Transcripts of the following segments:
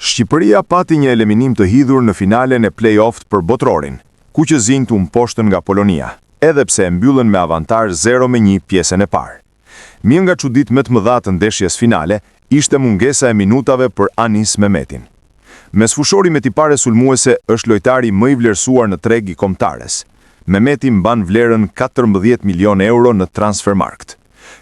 Shqipëria pati një eliminim të hidhur në finalen e play-off për botrorin, ku që zinjtë u mposhtën nga Polonia, edhe pse e mbyllën me avantazh 0-1 pjesën e parë. Mirë nga çuditë më të mëdha të ndeshjes finale, ishte mungesa e minutave për Anis Mehmetin. Me sfushori me tipare sulmuese është lojtari më i vlerësuar në treg i kombëtares. Mehmeti mban vlerën 14 milion euro në Transfermarkt.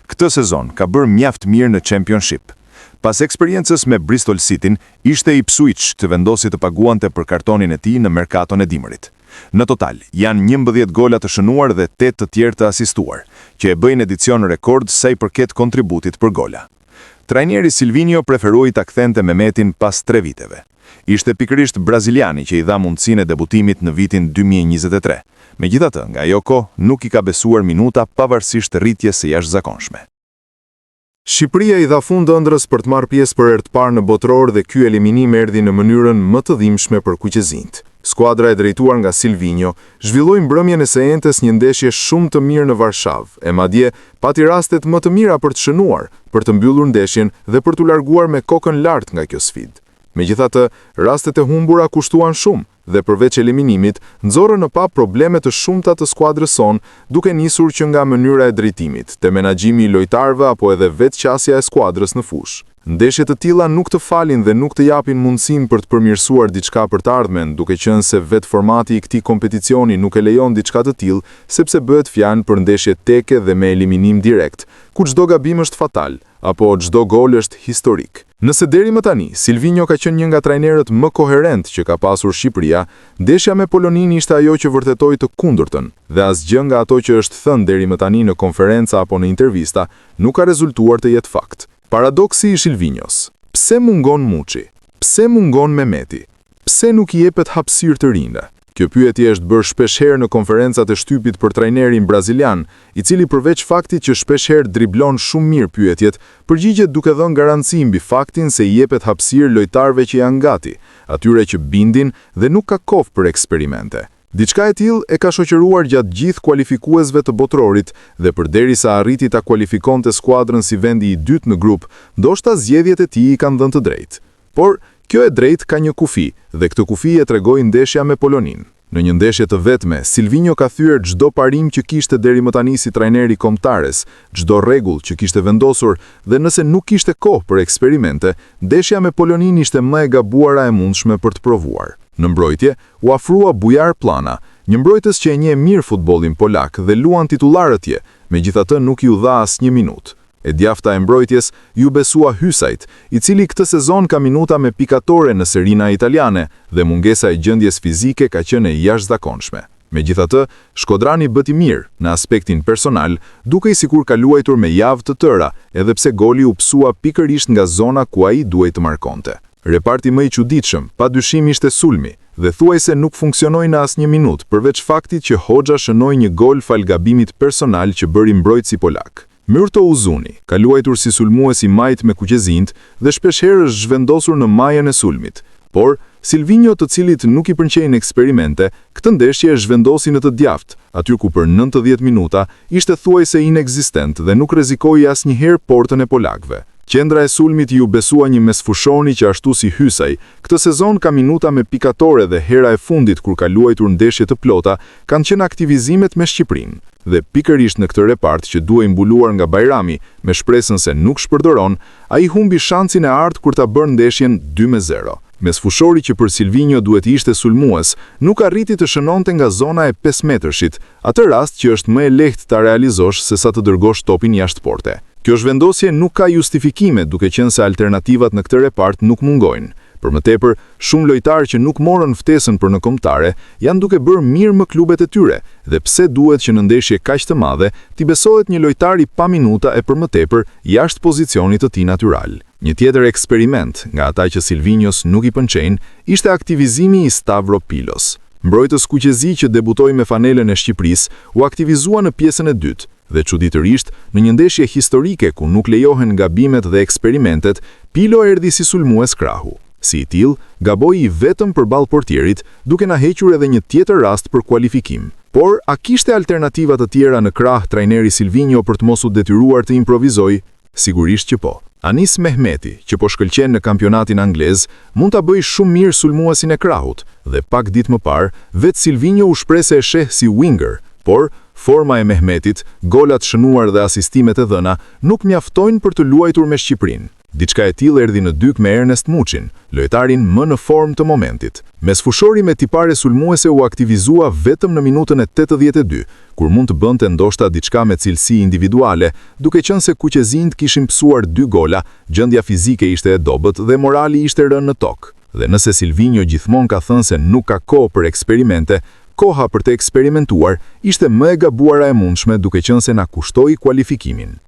Këtë sezon ka bërë mjaft mirë në Championship. Pas eksperiencës me Bristol Cityn, ishte i Ipswich të vendosi të paguante për kartonin e tij në merkaton e dimrit. Në total, janë 11 gola të shënuar dhe 8 të tjerë të asistuar, që e bëjnë edicion rekord sa i përket kontributit për gola. Trajneri Silvinho preferoi ta kthente Mehmetin pas 3 viteve. Ishte pikërisht braziliani që i dha mundësinë e debutimit në vitin 2023. Megjithatë, nga ajo kohë nuk i ka besuar minuta pavarësisht rritjes së jashtëzakonshme. Shqipëria i dha fund ëndrrës për të marrë pjesë për herë të parë në botror dhe ky eliminim erdhi në mënyrën më të dhimbshme për kuqezinjt. Skuadra e drejtuar nga Silvinho zhvilloi mbrëmjen e së entes një ndeshje shumë të mirë në Varshavë, e madje pati rastet më të mira për të shënuar, për të mbyllur ndeshjen dhe për t'u larguar me kokën lart nga kjo sfidë. Megjithatë, rastet e humbura kushtuan shumë dhe përveç eliminimit, nxorën në pa probleme të shumta të skuadrës son, duke nisur që nga mënyra e drejtimit, te menaxhimi i lojtarëve apo edhe vetë qasja e skuadrës në fushë. Ndeshje të tilla nuk të falin dhe nuk të japin mundësinë për të përmirësuar diçka për të ardhmen, duke qenë se vetë formati i këtij kompeticioni nuk e lejon diçka të tillë, sepse bëhet fjalë për ndeshje teke dhe me eliminim direkt, ku çdo gabim është fatal, apo çdo gol është historik. Nëse deri më tani, Silvinho ka qenë një nga trajnerët më koherent që ka pasur Shqipëria, ndeshja me Polonin ishte ajo që vërtetoi të kundërtën, dhe asgjë nga ato që është thënë deri më tani në konferenca apo në intervista nuk ka rezultuar të jetë fakt. Paradoksi i Silvinhos. Pse mungon Muçi? Pse mungon Mehmeti? Pse nuk i jepet hapësirë të rinjve? Kjo pyetje është bërë shpeshherë në konferencat e shtypit për trajnerin brazilian, i cili përveç faktit që shpeshherë driblon shumë mirë pyetjet, përgjigjet duke dhënë garanci mbi faktin se i jepet hapësirë lojtarëve që janë gati, atyre që bindin dhe nuk ka kohë për eksperimente. Diçka e tillë e ka shoqëruar gjatë gjithë kualifikuesve të botrorit dhe përderisa arriti ta kualifikonte skuadrën si vendi i dytë në grup, ndoshta zgjedhjet e tij i kanë dhënë të drejtë. Por kjo e drejtë ka një kufi, dhe këtë kufi e tregoi ndeshja me Polonin. Në një ndeshje të vetme, Silvinho ka thyer çdo parim që kishte deri më tani si trajneri kombëtares, çdo rregull që kishte vendosur, dhe nëse nuk kishte kohë për eksperimente, ndeshja me Polonin ishte më e gabuara e mundshme për të provuar. Në mbrojtje, u afrua Bujar Plana, një mbrojtës që e njeh mirë futbollin polak dhe luan titullar atje, megjithatë nuk iu dha asnjë minutë. E djafta e mbrojtjes ju besua Hysajt, i cili këtë sezon ka minuta me pikatore në serina italiane dhe mungesa e gjendjes fizike ka qenë e jashtëzakonshme. Megjithatë, Shkodrani bëti mirë në aspektin personal, duke i sikur ka luajtur me javë të tëra, edhe pse goli u psua pikërisht nga zona ku ai duhej të markonte. Reparti më i çuditshëm, padyshim ishte sulmi, dhe thuajse nuk funksionoi në asnjë minutë, përveç faktit që Hoxha shënoi një gol fal gabimit personal që bëri mbrojtësi polak. Myrto Uzuni ka luajtur si sulmues i majt me kuqezinjt dhe shpeshherë është zhvendosur në majën e sulmit. Por, Silvinho, të cilit nuk i pëlqejnë eksperimente, këtë ndeshje e zhvendosi në të djaft, aty ku për 90 minuta ishte thuajse inekzistent dhe nuk rrezikoi asnjëherë portën e polakëve. Qendra e sulmit ju besua një mesfushoni që ashtu si Hysaj, këtë sezon ka minuta me pikatore dhe hera e fundit kur ka luajtur ndeshje të plota, kanë qenë aktivizimet me Shqipërinë. Dhe pikërisht në këtë repart që duhej mbuluar nga Bajrami, me shpresën se nuk shpërdoron, ai humbi shansin e artë kur ta bërë ndeshjen 2-0. Mesfushori që për Silvinho duhet ishte sulmues, nuk arriti të shënonte nga zona e 5 metrëshit, atë rast që është më e lehtë ta realizosh se sa të dërgosh topin jashtë porte. Kjo zhvendosje nuk ka justifikime duke qenë se alternativat në këtë repart nuk mungojnë. Për më tepër, shumë lojtarë që nuk morën ftesën për në kombëtare janë duke bërë mirë më klubet e tyre, dhe pse duhet që në ndeshje kaq të madhe t'i besohet një lojtar i pa minuta e për më tepër jashtë pozicionit të tij natyral. Një tjetër eksperiment nga ata që Silvinhos nuk i pëlqejnë ishte aktivizimi i Stavropilos. Mbrojtës kuqezi që debutoi me fanelën e Shqipërisë u aktivizua në pjesën e dytë dhe çuditërisht në një ndeshje historike ku nuk lejohen gabimet dhe eksperimentet, Pilo erdhi si sulmues krahu. Si i tillë, gaboi i vetëm përballë portierit, duke na hequr edhe një tjetër rast për kualifikim. Por a kishte alternativa të tjera në krah trajneri Silvinho për të mos u detyruar të improvizojë? Sigurisht që po. Anis Mehmeti, që po shkëlqen në kampionatin anglez, mund ta bëjë shumë mirë sulmuesin e krahut, dhe pak ditë më parë, vetë Silvinho u shpreh se e sheh si winger, por forma e Mehmetit, golat shënuar dhe asistimet e dhëna nuk mjaftojnë për të luajtur me Shqipërinë. Diçka e tillë erdhi në dyk me Ernest Muçin, lojtarin më në formë të momentit. Mesfushori me tipare sulmuese u aktivizua vetëm në minutën e 82, kur mund të bënte ndoshta diçka me cilësi individuale, duke qenë se kuqezinjt kishin psuar 2 gola, gjendja fizike ishte e dobët dhe morali ishte rënë në tokë. Dhe nëse Silvinho gjithmonë ka thënë se nuk ka kohë për eksperimente, koha për të eksperimentuar ishte më e gabuara e mundshme duke qenë se na kushtoi kualifikimin.